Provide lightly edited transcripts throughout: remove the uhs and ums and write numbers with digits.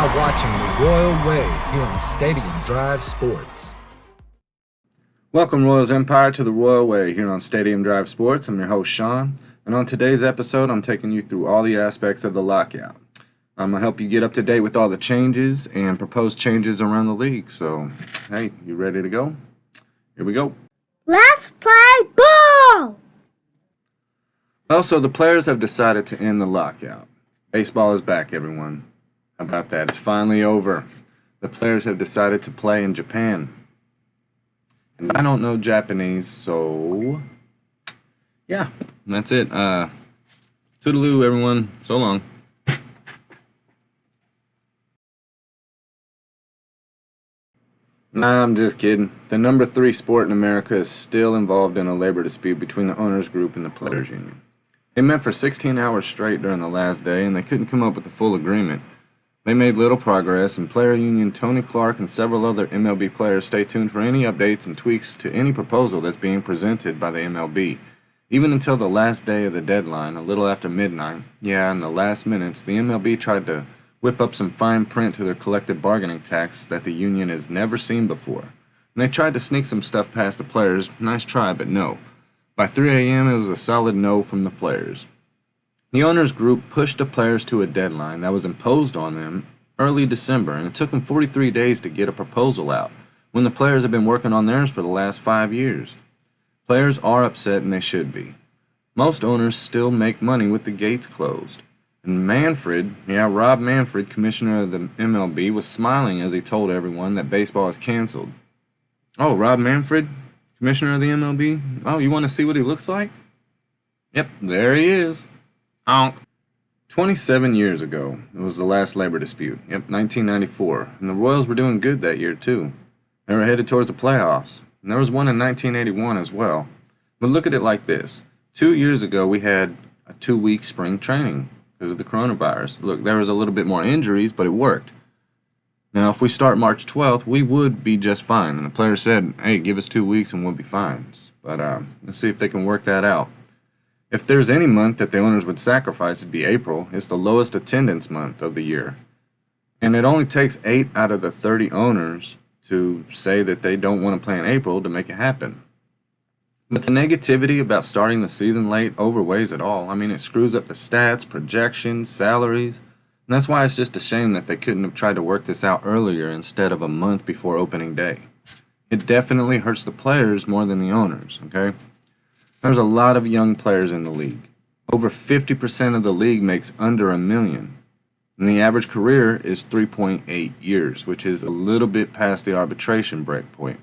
now watching The Royal Way here on Stadium Drive Sports. Welcome, Royals Empire, to The Royal Way here on Stadium Drive Sports. I'm your host, Sean, and on today's episode, I'm taking you through all the aspects of the lockout. I'm going to help you get up to date with all the changes and proposed changes around the league. So, hey, you ready to go? Here we go. Let's play ball! Also, the players have decided to end the lockout. Baseball is back, everyone. How about that? It's finally over. The players have decided to play in Japan. And I don't know Japanese, so yeah, that's it. Toodaloo, everyone. So long. Nah, I'm just kidding. The number 3 sport in America is still involved in a labor dispute between the owners group and the players union. They met for 16 hours straight during the last day, and they couldn't come up with a full agreement. They made little progress, and player union Tony Clark and several other MLB players stay tuned for any updates and tweaks to any proposal that's being presented by the MLB. Even until the last day of the deadline, a little after midnight, in the last minutes, the MLB tried to whip up some fine print to their collective bargaining tax that the union has never seen before. And they tried to sneak some stuff past the players. Nice try, but no. By 3 a.m., it was a solid no from the players. The owners group pushed the players to a deadline that was imposed on them early December, and it took them 43 days to get a proposal out, when the players have been working on theirs for the last 5 years. Players are upset, and they should be. Most owners still make money with the gates closed. And Rob Manfred, commissioner of the MLB, was smiling as he told everyone that baseball is canceled. Oh, Rob Manfred, commissioner of the MLB? Oh, you want to see what he looks like? Yep, there he is. 27 years ago, it was the last labor dispute. 1994. And the Royals were doing good that year, too. They were headed towards the playoffs. And there was one in 1981 as well. But look at it like this. 2 years ago, we had a 2-week spring training because of the coronavirus. Look, there was a little bit more injuries, but it worked. Now, if we start March 12th, we would be just fine. And the players said, hey, give us 2 weeks and we'll be fine. But let's see if they can work that out. If there's any month that the owners would sacrifice, it'd be April. It's the lowest attendance month of the year. And it only takes 8 out of the 30 owners to say that they don't want to play in April to make it happen. But the negativity about starting the season late overweighs it all. I mean, it screws up the stats, projections, salaries. And that's why it's just a shame that they couldn't have tried to work this out earlier instead of a month before opening day. It definitely hurts the players more than the owners, okay? There's a lot of young players in the league. Over 50% of the league makes under $1 million. And the average career is 3.8 years, which is a little bit past the arbitration break point.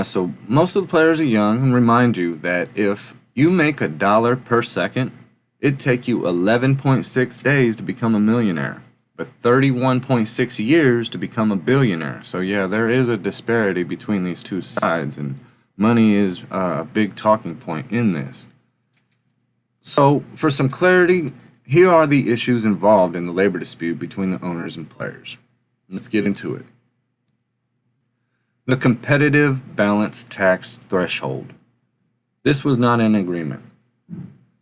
So most of the players are young, and remind you that if you make $1 per second, it'd take you 11.6 days to become a millionaire, but 31.6 years to become a billionaire. So there is a disparity between these two sides, and money is a big talking point in this. So for some clarity, here are the issues involved in the labor dispute between the owners and players. Let's get into it. The competitive balance tax threshold. This was not an agreement.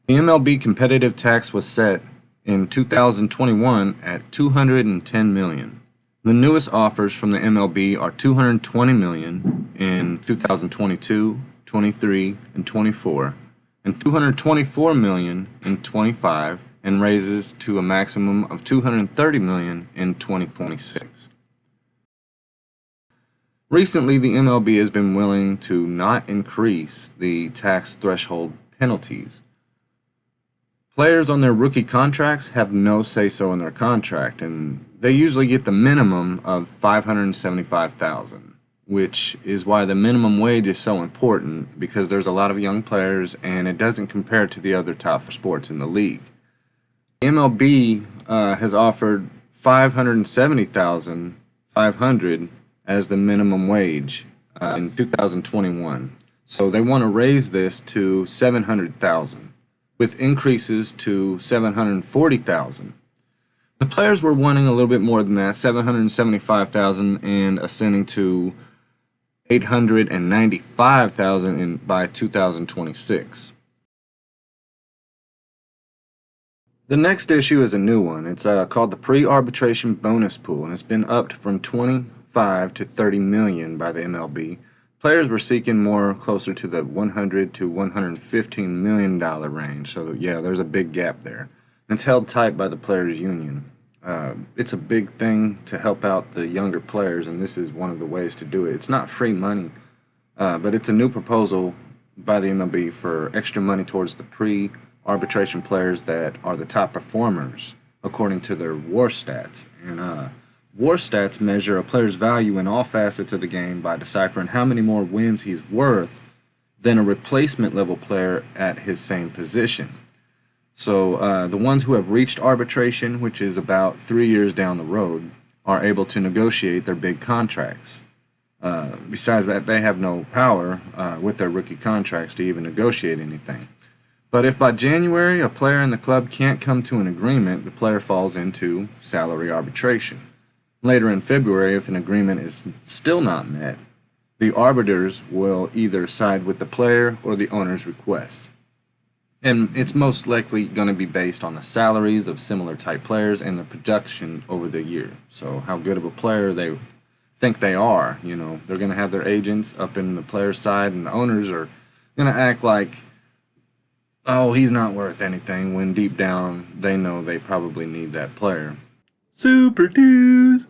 The MLB competitive tax was set in 2021 at $210 million. The newest offers from the MLB are $220 million in 2022, 23, and 24, and $224 million in 25, and raises to a maximum of $230 million in 2026. Recently, the MLB has been willing to not increase the tax threshold penalties. Players on their rookie contracts have no say-so in their contract, and they usually get the minimum of $575,000, which is why the minimum wage is so important, because there's a lot of young players and it doesn't compare to the other top sports in the league. The MLB has offered $570,500 as the minimum wage in 2021. So they want to raise this to $700,000, with increases to $740,000. The players were wanting a little bit more than that, $775,000, and ascending to $895,000 by 2026. The next issue is a new one. It's called the Pre-Arbitration Bonus Pool, and it's been upped from 25 to 30 million by the MLB. Players were seeking more closer to the 100 to 115 million dollar range. So yeah, there's a big gap there. And it's held tight by the players' union. It's a big thing to help out the younger players, and this is one of the ways to do it. It's not free money, but it's a new proposal by the MLB for extra money towards the pre-arbitration players that are the top performers according to their WAR stats. And WAR stats measure a player's value in all facets of the game by deciphering how many more wins he's worth than a replacement level player at his same position. So the ones who have reached arbitration, which is about 3 years down the road, are able to negotiate their big contracts. Besides that, they have no power with their rookie contracts to even negotiate anything. But if by January a player in the club can't come to an agreement, the player falls into salary arbitration. Later in February, if an agreement is still not met, the arbiters will either side with the player or the owner's request. And it's most likely going to be based on the salaries of similar type players and the production over the year. So how good of a player they think they are, they're going to have their agents up in the player's side, and the owners are going to act like, oh, he's not worth anything, when deep down they know they probably need that player. Super 2s!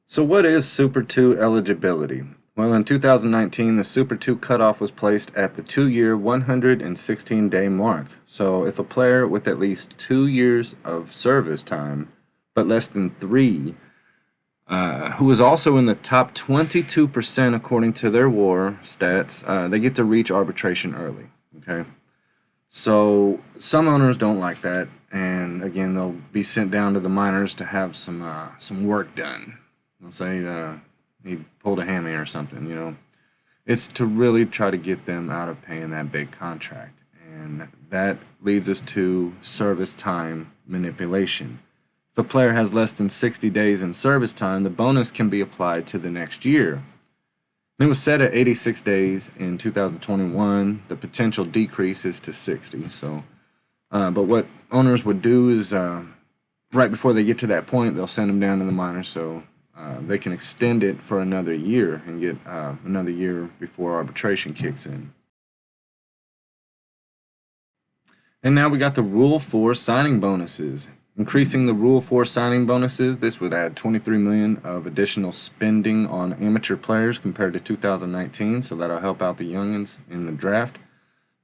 So what is Super 2 eligibility? Well, in 2019, the Super 2 cutoff was placed at the 2-year, 116-day mark. So if a player with at least 2 years of service time, but less than 3, who is also in the top 22% according to their WAR stats, they get to reach arbitration early. Okay, so some owners don't like that, and again, they'll be sent down to the minors to have some work done. They'll say he pulled a hammy or something. It's to really try to get them out of paying that big contract, and that leads us to service time manipulation. If a player has less than 60 days in service time, the bonus can be applied to the next year. It was set at 86 days in 2021. The potential decrease is to 60. So, but what owners would do is right before they get to that point, they'll send them down to the minors so they can extend it for another year and get another year before arbitration kicks in. And now we got the Rule 4 signing bonuses. Increasing the Rule 4 signing bonuses, this would add $23 million of additional spending on amateur players compared to 2019, so that'll help out the youngins in the draft.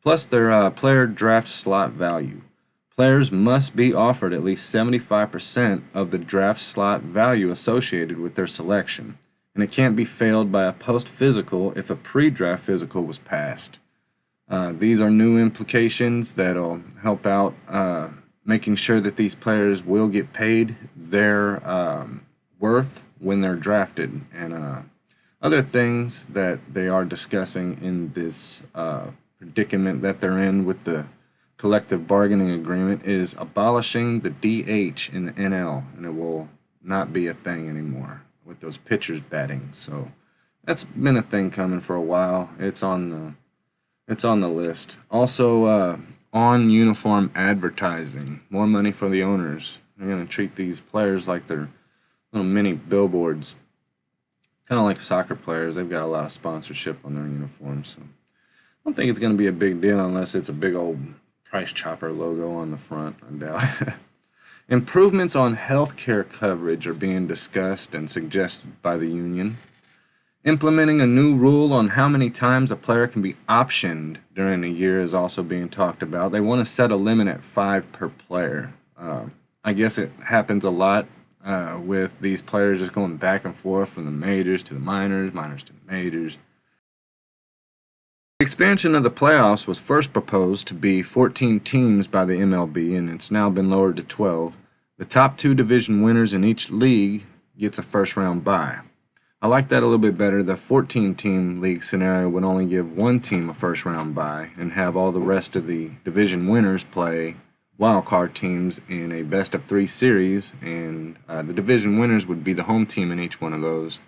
Plus their player draft slot value. Players must be offered at least 75% of the draft slot value associated with their selection, and it can't be failed by a post-physical if a pre-draft physical was passed. These are new implications that'll help out making sure that these players will get paid their worth when they're drafted, and other things that they are discussing in this predicament that they're in with the collective bargaining agreement is abolishing the DH in the NL, and it will not be a thing anymore with those pitchers batting. So that's been a thing coming for a while. It's on the list. Also, on uniform advertising, more money for the owners. They're going to treat these players like they're little mini billboards, kind of like soccer players. They've got a lot of sponsorship on their uniforms. So I don't think it's going to be a big deal unless it's a big old Price Chopper logo on the front, I doubt. Improvements on health care coverage are being discussed and suggested by the union. Implementing a new rule on how many times a player can be optioned during a year is also being talked about. They want to set a limit at 5 per player. I guess it happens a lot with these players just going back and forth from the majors to the minors, minors to the majors. The expansion of the playoffs was first proposed to be 14 teams by the MLB, and it's now been lowered to 12. The top 2 division winners in each league gets a first-round bye. I like that a little bit better. The 14-team league scenario would only give one team a first-round bye and have all the rest of the division winners play wild-card teams in a best-of-3 series, and the division winners would be the home team in each one of those.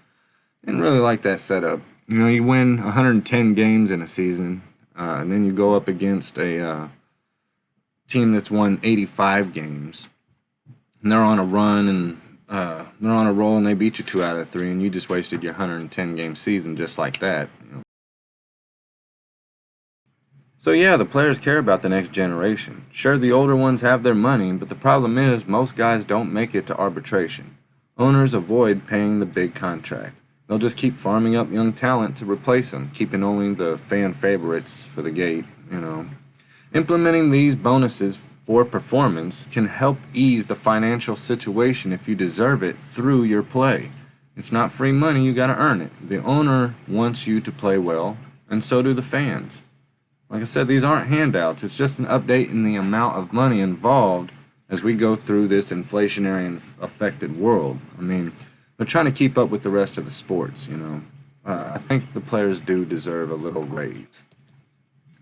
And really like that setup. You win 110 games in a season, and then you go up against a team that's won 85 games, and they're on a run and they're on a roll and they beat you 2 out of 3, and you just wasted your 110 game season just like that. So yeah, the players care about the next generation. Sure, the older ones have their money, but the problem is most guys don't make it to arbitration. Owners avoid paying the big contract. They'll just keep farming up young talent to replace them, keeping only the fan favorites for the gate, Implementing these bonuses for performance can help ease the financial situation if you deserve it through your play. It's not free money, you gotta earn it. The owner wants you to play well, and so do the fans. Like I said, these aren't handouts. It's just an update in the amount of money involved as we go through this inflationary and affected world. They're trying to keep up with the rest of the sports, I think the players do deserve a little raise.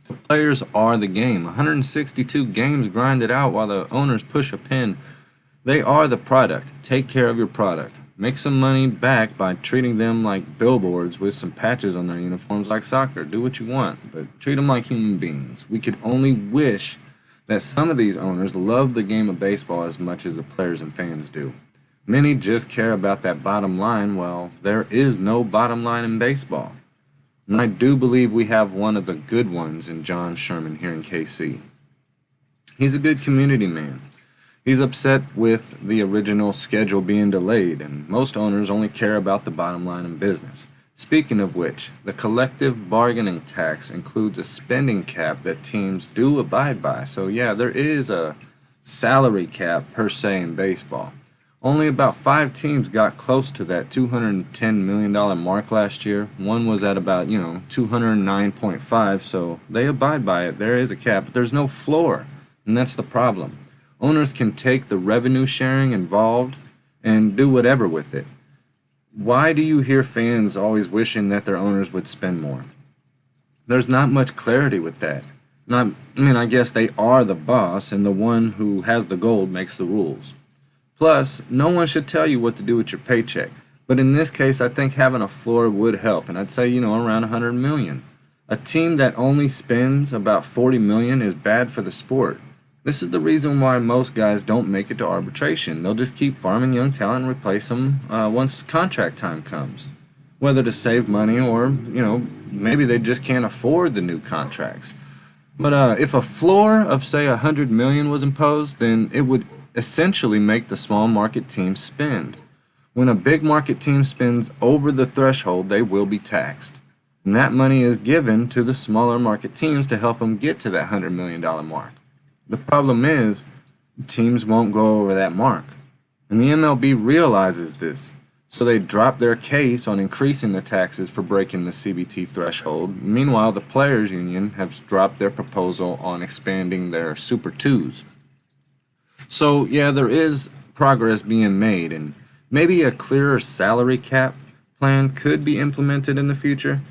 The players are the game. 162 games grinded out while the owners push a pin. They are the product. Take care of your product. Make some money back by treating them like billboards with some patches on their uniforms like soccer. Do what you want, but treat them like human beings. We could only wish that some of these owners love the game of baseball as much as the players and fans do. Many just care about that bottom line. Well, there is no bottom line in baseball. And I do believe we have one of the good ones in John Sherman here in KC. He's a good community man. He's upset with the original schedule being delayed, and most owners only care about the bottom line in business. Speaking of which, the collective bargaining tax includes a spending cap that teams do abide by. So yeah, there is a salary cap per se in baseball. Only about 5 teams got close to that $210 million mark last year. One was at about, 209.5, so they abide by it. There is a cap, but there's no floor, and that's the problem. Owners can take the revenue sharing involved and do whatever with it. Why do you hear fans always wishing that their owners would spend more? There's not much clarity with that. I guess they are the boss, and the one who has the gold makes the rules. Plus, no one should tell you what to do with your paycheck. But in this case, I think having a floor would help, and I'd say, around $100 million. A team that only spends about $40 million is bad for the sport. This is the reason why most guys don't make it to arbitration. They'll just keep farming young talent and replace them once contract time comes. Whether to save money or, maybe they just can't afford the new contracts. But if a floor of, say, $100 million was imposed, then it would essentially make the small market teams spend. When a big market team spends over the threshold, they will be taxed. And that money is given to the smaller market teams to help them get to that $100 million mark. The problem is, teams won't go over that mark. And the MLB realizes this, so they drop their case on increasing the taxes for breaking the CBT threshold. Meanwhile, the Players Union has dropped their proposal on expanding their Super 2s. So, yeah, there is progress being made, and maybe a clearer salary cap plan could be implemented in the future,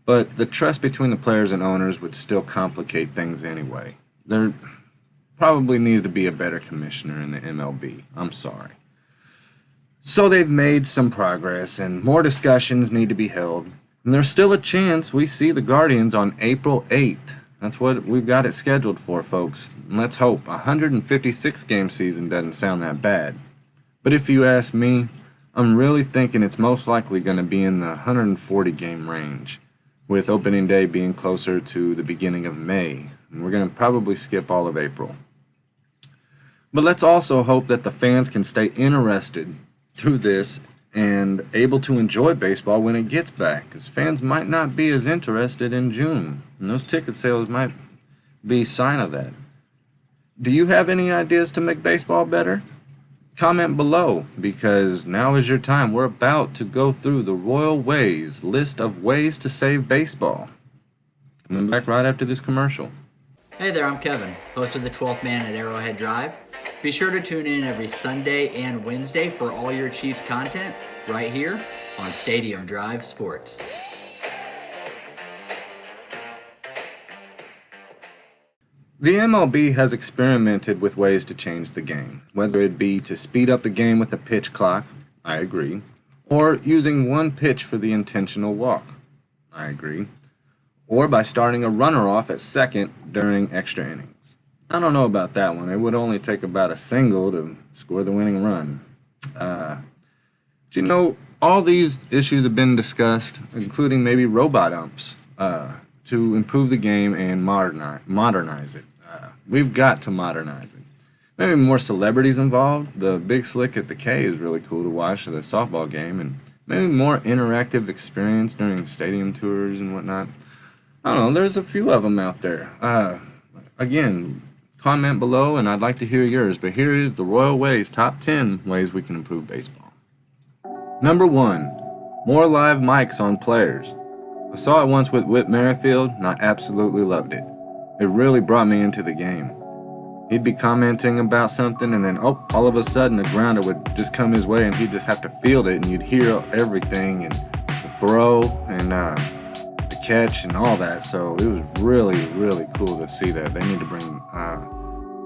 but the trust between the players and owners would still complicate things anyway. There probably needs to be a better commissioner in the MLB. I'm sorry. So they've made some progress, and more discussions need to be held. And there's still a chance we see the Guardians on April 8th. That's what we've got it scheduled for, folks. And let's hope. 156 game season doesn't sound that bad. But if you ask me, I'm really thinking it's most likely going to be in the 140 game range, with opening day being closer to the beginning of May. And we're going to probably skip all of April. But let's also hope that the fans can stay interested through this and able to enjoy baseball when it gets back, because fans might not be as interested in June, and those ticket sales might be a sign of that. Do you have any ideas to make baseball better? Comment below, because now is your time. We're about to go through the Royal Way's list of ways to save baseball. Coming back right after this commercial. Hey there, I'm Kevin, host of the 12th Man at Arrowhead Drive. Be sure to tune in every Sunday and Wednesday for all your Chiefs content right here on Stadium Drive Sports. The MLB has experimented with ways to change the game, whether it be to speed up the game with the pitch clock, I agree, or using one pitch for the intentional walk, I agree, or by starting a runner off at second during extra innings. I don't know about that one. It would only take about a single to score the winning run. All these issues have been discussed, including maybe robot umps, to improve the game and modernize it. We've got to modernize it. Maybe more celebrities involved. The Big Slick at the K is really cool to watch, the softball game, and maybe more interactive experience during stadium tours and whatnot. I don't know, there's a few of them out there. Again, comment below and I'd like to hear yours, but here is the Royal Way's top 10 ways we can improve baseball. Number 1, more live mics on players. I saw it once with Whit Merrifield and I absolutely loved it. It really brought me into the game. He'd be commenting about something and then all of a sudden a grounder would just come his way and he'd just have to field it and you'd hear everything and the throw and the catch and all that. So it was really, really cool to see that. They need to bring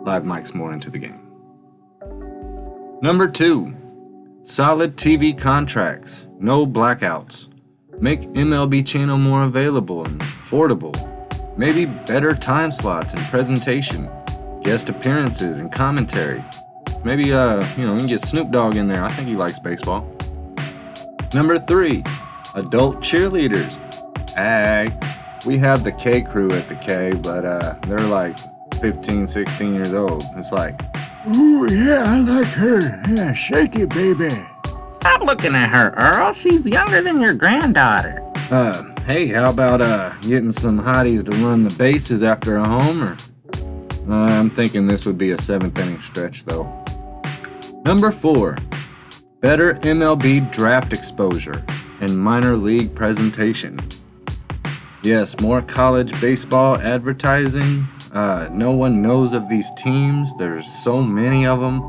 live mics more into the game. Number 2, solid TV contracts, no blackouts. Make MLB channel more available and affordable. Maybe better time slots and presentation. Guest appearances and commentary. Maybe, you can get Snoop Dogg in there. I think he likes baseball. Number 3, adult cheerleaders. Hey, we have the K crew at the K, but they're like 15, 16 years old. It's like, ooh, yeah, I like her. Yeah, shake it, baby. Stop looking at her, Earl. She's younger than your granddaughter. hey, how about getting some hotties to run the bases after a homer? I'm thinking this would be a 7th inning stretch, though. Number 4, better MLB draft exposure and minor league presentation. Yes, more college baseball advertising. No one knows of these teams. There's so many of them.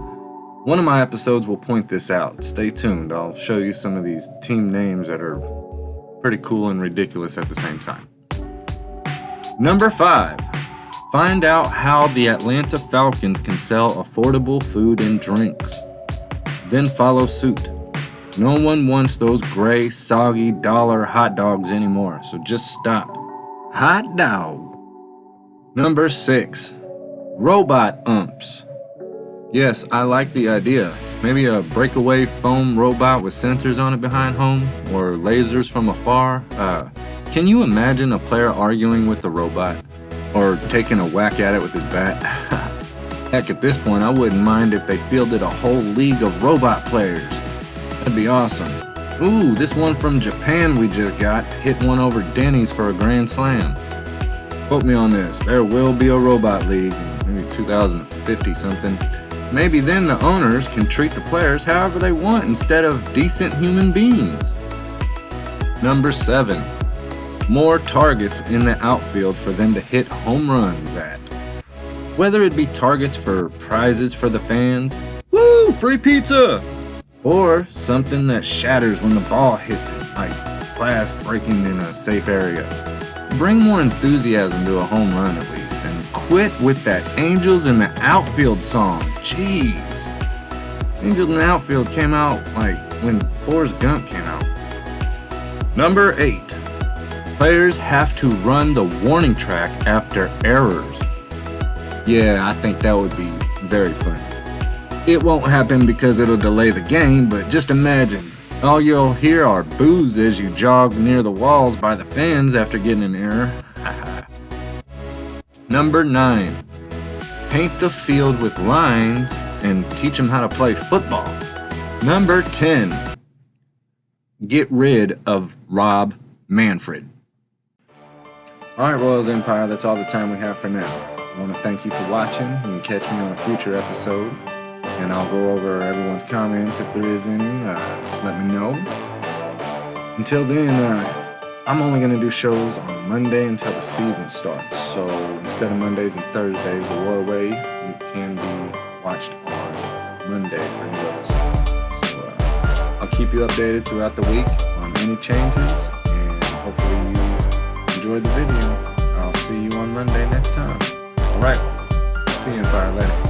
One of my episodes will point this out. Stay tuned. I'll show you some of these team names that are pretty cool and ridiculous at the same time. Number 5. Find out how the Atlanta Falcons can sell affordable food and drinks. Then follow suit. No one wants those gray, soggy dollar hot dogs anymore, so just stop. Hot dog. Number 6. Robot umps. Yes, I like the idea. Maybe a breakaway foam robot with sensors on it behind home, or lasers from afar. Can you imagine a player arguing with the robot? Or taking a whack at it with his bat? Heck, at this point, I wouldn't mind if they fielded a whole league of robot players. That'd be awesome. Ooh, this one from Japan we just got hit one over Denny's for a grand slam. Quote me on this. There will be a robot league in maybe 2050 something. Maybe then the owners can treat the players however they want instead of decent human beings. Number 7. More targets in the outfield for them to hit home runs at. Whether it be targets for prizes for the fans, woo, free pizza, or something that shatters when the ball hits it, like glass breaking in a safe area. Bring more enthusiasm to a home run at least, and quit with that Angels in the Outfield song. Jeez. Angels in the Outfield came out like when Forrest Gump came out. Number 8. Players have to run the warning track after errors. Yeah, I think that would be very funny. It won't happen because it'll delay the game, but just imagine. All you'll hear are boos as you jog near the walls by the fans after getting an error. Number 9. Paint the field with lines and teach them how to play football. Number 10. Get rid of Rob Manfred. Alright, Royals Empire, that's all the time we have for now. I want to thank you for watching. You can catch me on a future episode, and I'll go over everyone's comments if there is any. Just let me know. Until then, I'm only going to do shows on Monday until the season starts. So instead of Mondays and Thursdays, the Royal Way can be watched on Monday for new episodes. So I'll keep you updated throughout the week on any changes, and hopefully you enjoyed the video. I'll see you on Monday next time. Alright, see you, Empire. Later.